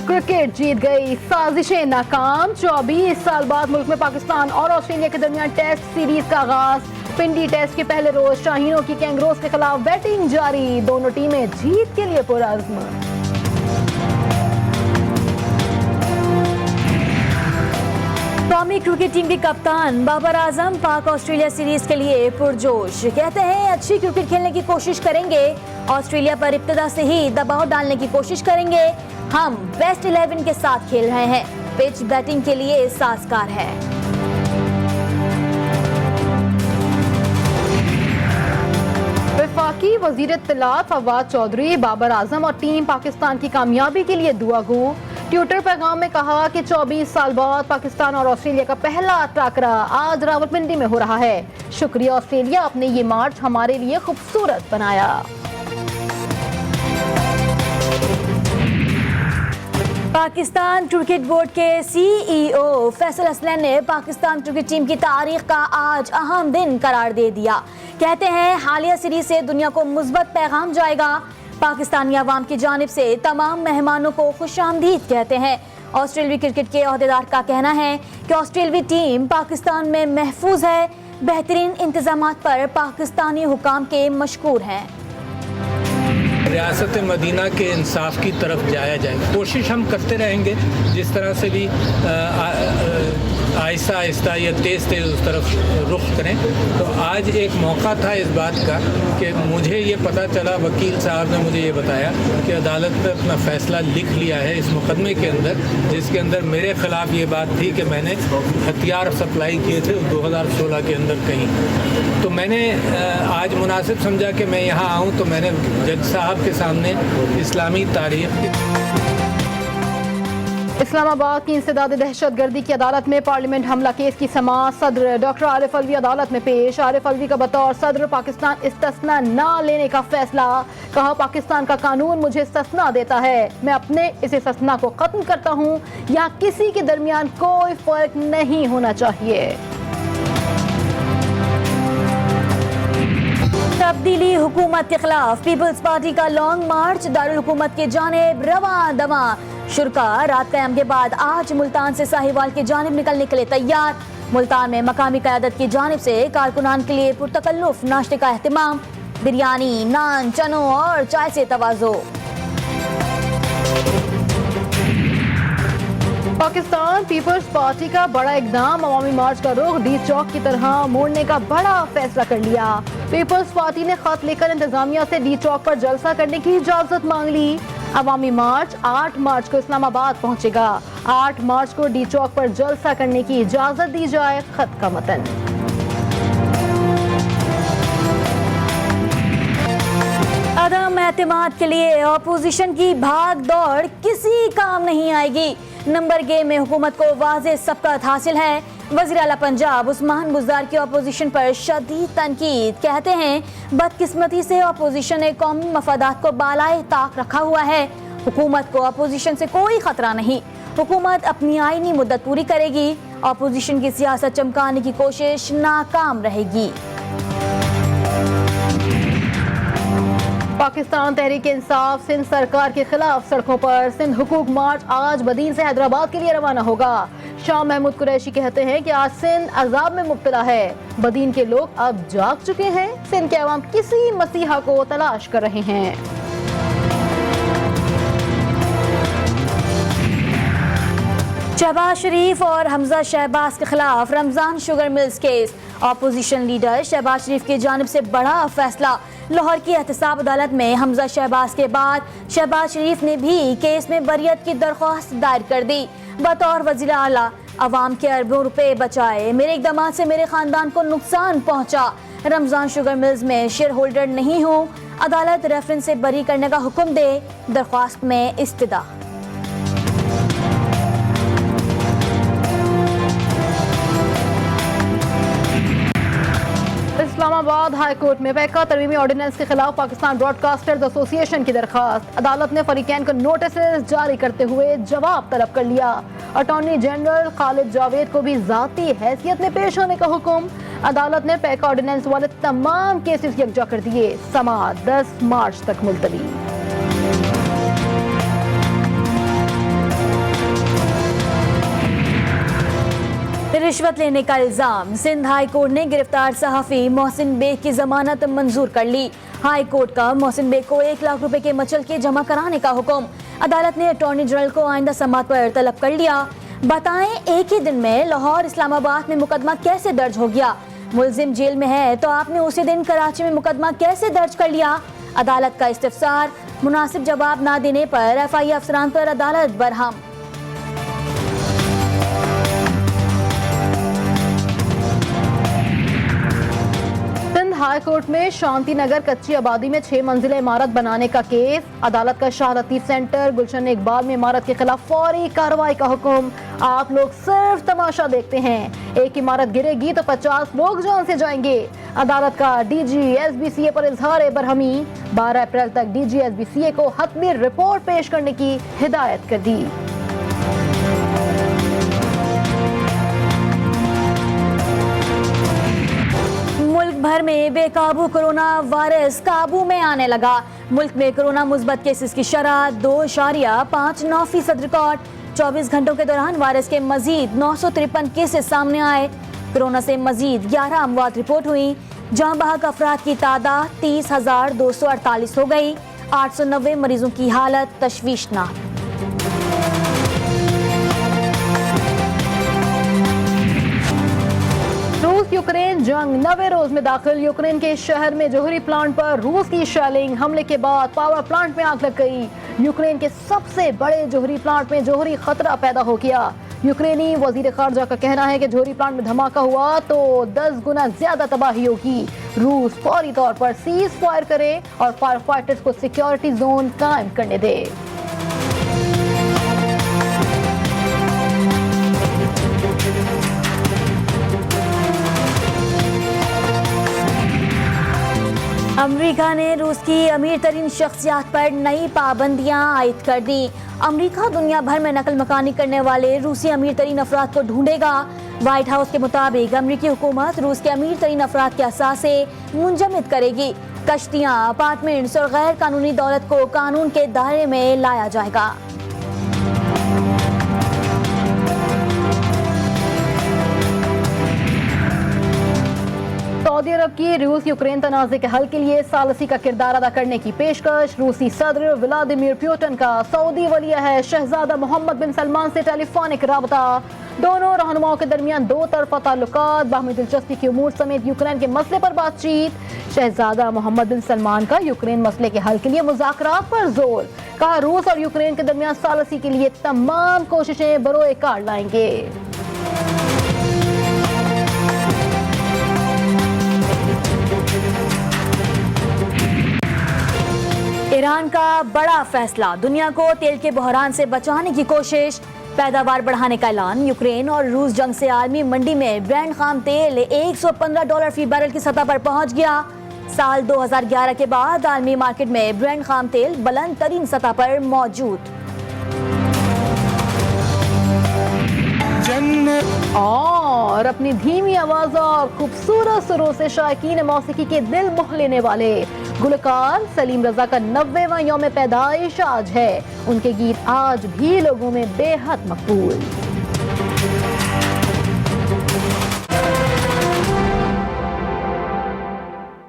Cricket जीत गई, साजिशें नाकाम। 24 साल बाद मुल्क में पाकिस्तान और ऑस्ट्रेलिया के दरमियान टेस्ट सीरीज का आगाज। पिंडी टेस्ट के पहले रोज शाहीनों की कैंगरोज के खिलाफ बैटिंग जारी। दोनों टीमें जीत के लिए पुरअज़्म। कौमी क्रिकेट टीम के कप्तान बाबर आजम पाक ऑस्ट्रेलिया सीरीज के लिए पुरजोश। कहते हैं अच्छी क्रिकेट खेलने की कोशिश करेंगे, ऑस्ट्रेलिया पर इब्तिदा से ही दबाव डालने की कोशिश करेंगे। हम बेस्ट 11 के साथ खेल रहे हैं, पिच बैटिंग के लिए साजगार है। वफाकी वजीर इत्तलात फवाद चौधरी बाबर आजम और टीम पाकिस्तान की कामयाबी के लिए दुआ गो। ट्विटर पैगाम में कहा कि 24 साल बाद पाकिस्तान और ऑस्ट्रेलिया का पहला टाकरा आज रावलपिंडी में हो रहा है। शुक्रिया ऑस्ट्रेलिया, आपने ये मार्च हमारे लिए खूबसूरत बनाया। पाकिस्तान क्रिकेट बोर्ड के CEO फैसल असलम ने पाकिस्तान क्रिकेट टीम की तारीख का आज अहम दिन करार दे दिया। कहते हैं हालिया सीरीज से दुनिया को मुस्बत पैगाम जाएगा। पाकिस्तानी अवाम की जानिब से तमाम मेहमानों को खुशामदीद कहते हैं। ऑस्ट्रेलवी क्रिकेट के ओहदेदार का कहना है कि ऑस्ट्रेलवी टीम पाकिस्तान में महफूज है, बेहतरीन इंतजामात पर पाकिस्तानी हुकाम के मशकूर हैं। रियासत मदीना के इंसाफ की तरफ जाया जाए, कोशिश हम करते रहेंगे। जिस तरह से भी आहिस्ता आहिस्ता या तेज़ तेज़ उस तरफ रुख करें। तो आज एक मौका था इस बात का कि मुझे ये पता चला, वकील साहब ने मुझे ये बताया कि अदालत ने अपना फ़ैसला लिख लिया है इस मुकदमे के अंदर, जिसके अंदर मेरे ख़िलाफ़ ये बात थी कि मैंने हथियार सप्लाई किए थे 2016 के अंदर कहीं। तो मैंने आज मुनासिब समझा कि मैं यहाँ आऊँ, तो मैंने जज साहब के सामने इस्लामी तारीख़ इस्लामाबाद की इंसदाद दहशतगर्दी की अदालत में पार्लियामेंट हमला केस की समाअत। सदर डॉक्टर आरिफ अलवी अदालत में पेश। आरिफ अलवी का बतौर सदर पाकिस्तान इस्तिस्ना ना लेने का फैसला। कहा पाकिस्तान का कानून मुझे इस्तिस्ना देता है, मैं अपने इस इस्तिस्ना को खत्म करता हूँ। यहाँ किसी के दरमियान कोई फर्क नहीं होना चाहिए। तब्दीली हुकूमत के खिलाफ पीपल्स पार्टी का लॉन्ग मार्च दारुल हुकूमत के जानिब रवा दवा। शुरका रात क़याम के बाद आज मुल्तान से साहिवाल की जानिब निकलने के लिए तैयार। मुल्तान में मकामी क़यादत की जानिब से कारकुनान के लिए पुरतकल्लुफ नाश्ते का एहतमाम। बिरयानी, नान, चनों और चाय से तवाज़ो। पाकिस्तान पीपल्स पार्टी का बड़ा इकदाम, अवामी मार्च का रुख डी चौक की तरह मोड़ने का बड़ा फैसला कर लिया। पीपल्स पार्टी ने खत लेकर इंतजामिया से डी चौक पर जलसा करने की इजाजत मांग ली। अवामी मार्च 8 मार्च को इस्लामाबाद पहुंचेगा। 8 मार्च को डी चौक पर जलसा करने की इजाजत दी जाए। खत का मतन। अदम एतमाद के लिए अपोजिशन की भाग दौड़ किसी काम नहीं आएगी। नंबर गेम में हुकूमत को वाज़ेह सबकत हासिल है। वज़ीर आला पंजाब उस्मान बुज़दार की अपोजिशन पर शदीद तनकीद। कहते हैं बदकिस्मती से अपोजिशन ने कौमी मफादात को बालाए ताक रखा हुआ है। हुकूमत को अपोजिशन से कोई खतरा नहीं, हुकूमत अपनी आईनी मुद्दत पूरी करेगी। अपोजिशन की सियासत चमकाने की कोशिश नाकाम रहेगी। पाकिस्तान तहरीक इंसाफ सिंध सरकार के खिलाफ सड़कों पर। सिंध हुकूक मार्च आज बदीन से हैदराबाद के लिए रवाना होगा। शाह महमूद कुरैशी कहते हैं कि आज सिंध अजाब में मुब्तला है, बदीन के लोग अब जाग चुके हैं। सिंध के अवाम किसी मसीहा को तलाश कर रहे हैं। शहबाज शरीफ और हमजा शहबाज के खिलाफ Ramzan sugar mills case. Opposition leader Shahbaz Sharif की जानिब से बड़ा फैसला। लाहौर की एहतसाब अदालत में हमजा शहबाज के बाद शहबाज शरीफ ने भी केस में बरियत की दरख्वास्त दायर कर दी। बतौर वज़ीर आला अवाम के अरबों रुपए बचाए, मेरे इक़दामात से मेरे खानदान को नुकसान पहुंचा। रमजान शुगर मिल्स में शेयर होल्डर नहीं हूँ, अदालत रेफरेंस से बरी करने का हुक्म दे। दरख्वास्त में इस्तदा। इस्लामाबाद हाई कोर्ट में पैका तरमीमी ऑर्डिनेंस के खिलाफ पाकिस्तान ब्रॉडकास्टर्स एसोसिएशन की दरखास्त। अदालत ने फरीकैन को नोटिस जारी करते हुए जवाब तलब कर लिया। अटॉर्नी जनरल खालिद जावेद को भी ज़ाती हैसियत में पेश होने का हुक्म। अदालत ने पैका ऑर्डिनेंस वाले तमाम केसेस यकजा कर दिए। समाअत 10 मार्च तक मुलतवी। रिश्वत लेने का इल्जाम, सिंध हाई कोर्ट ने गिरफ्तार सहाफी मोहसिन बेग की जमानत मंजूर कर ली। हाई कोर्ट का मोहसिन बेग को 1 लाख रुपए के मचलके जमा कराने का हुक्म। अदालत ने अटॉर्नी जनरल को आइंदा समाअत पर तलब कर लिया। बताएं, एक ही दिन में लाहौर इस्लामाबाद में मुकदमा कैसे दर्ज हो गया? मुलजिम जेल में है तो आपने उसी दिन कराची में मुकदमा कैसे दर्ज कर लिया? अदालत का इस्तिफसार, मुनासिब जवाब ना देने पर FI अफसरान पर अदालत बरहम। हाई कोर्ट में शांति नगर कच्ची आबादी में 6 मंजिला इमारत बनाने का केस। अदालत का शाह लतीफ सेंटर गुलशन इकबाल में इमारत के खिलाफ फौरी कार्रवाई का हुक्म। आप लोग सिर्फ तमाशा देखते हैं, एक इमारत गिरेगी तो 50 लोग जान से जाएंगे। अदालत का DG SBCA पर इजहार बरहमी। 12 अप्रैल तक DG SBCA को हतमी रिपोर्ट पेश करने की हिदायत कर दी। मुल्क भर में बेकाबू कोरोना वायरस काबू में आने लगा। मुल्क में कोरोना मुस्बत केसेस की शरह 2.59% रिकॉर्ड। 24 घंटों के दौरान वायरस के मजीद 953 केसेस सामने आए। कोरोना से मजीद 11 अमवात रिपोर्ट हुई। जहां बहक अफराद की तादाद 30,248 हो गई। 890 मरीजों की हालत तशवीशनाक। रूस यूक्रेन जंग 9वें रोज में दाखिल। यूक्रेन के शहर में जोहरी प्लांट पर रूस की शेलिंग। हमले के बाद पावर प्लांट में आग लग गई। यूक्रेन के सबसे बड़े जोहरी प्लांट में जोहरी खतरा पैदा हो गया। यूक्रेनी वजीर खारजा का कहना है कि जोहरी प्लांट में धमाका हुआ तो 10 गुना ज्यादा तबाही होगी। रूस फौरी तौर पर सीज फायर करे और फायर फाइटर्स को सिक्योरिटी जोन कायम करने दे। अमेरिका ने रूस की अमीर तरीन शख्सियात पर नई पाबंदियां आयद कर दी। अमेरिका दुनिया भर में नकल मकानी करने वाले रूसी अमीर तरीन अफराद को ढूंढेगा। व्हाइट हाउस के मुताबिक अमेरिकी हुकूमत रूस के अमीर तरीन अफराद के असासे मुंजमद करेगी। कश्तियां, अपार्टमेंट्स और गैर कानूनी दौलत को कानून के दायरे में लाया जाएगा। सऊदी अरब की रूस यूक्रेन तनाज़े के हल के लिए सालसी का किरदार अदा करने की पेशकश। रूसी सदर व्लादिमीर पुतिन का सऊदी वलीअहद शहजादा मोहम्मद बिन सलमान से टेलीफोनिक राबता। दोनों रहनुमाओं के दरमियान 2 तरफा ताल्लुकात, बाहमी दिलचस्पी के उमूर समेत यूक्रेन के मसले पर बातचीत। शहजादा मोहम्मद बिन सलमान का यूक्रेन मसले के हल के लिए मुज़ाकरात पर जोर। कहा, रूस और यूक्रेन के दरमियान सालसी के लिए तमाम कोशिशें बरोए कार लाएंगे। ईरान का बड़ा फैसला, दुनिया को तेल के बहरान से बचाने की कोशिश। पैदावार बढ़ाने का ऐलान। यूक्रेन और रूस जंग से आलमी मंडी में ब्रेंट खाम तेल $115 फी बैरल की सतह पर पहुंच गया। साल 2011 के बाद आलमी मार्केट में ब्रेंट खाम तेल बुलंद तरीन सतह पर मौजूद। और अपनी धीमी आवाज और खूबसूरत सुरों से शायकीन मौसीकी के दिल मोह लेने वाले गुलकार सलीम रजा का 90वां यौम पैदाइश आज है। उनके गीत आज भी लोगों में बेहद मकबूल।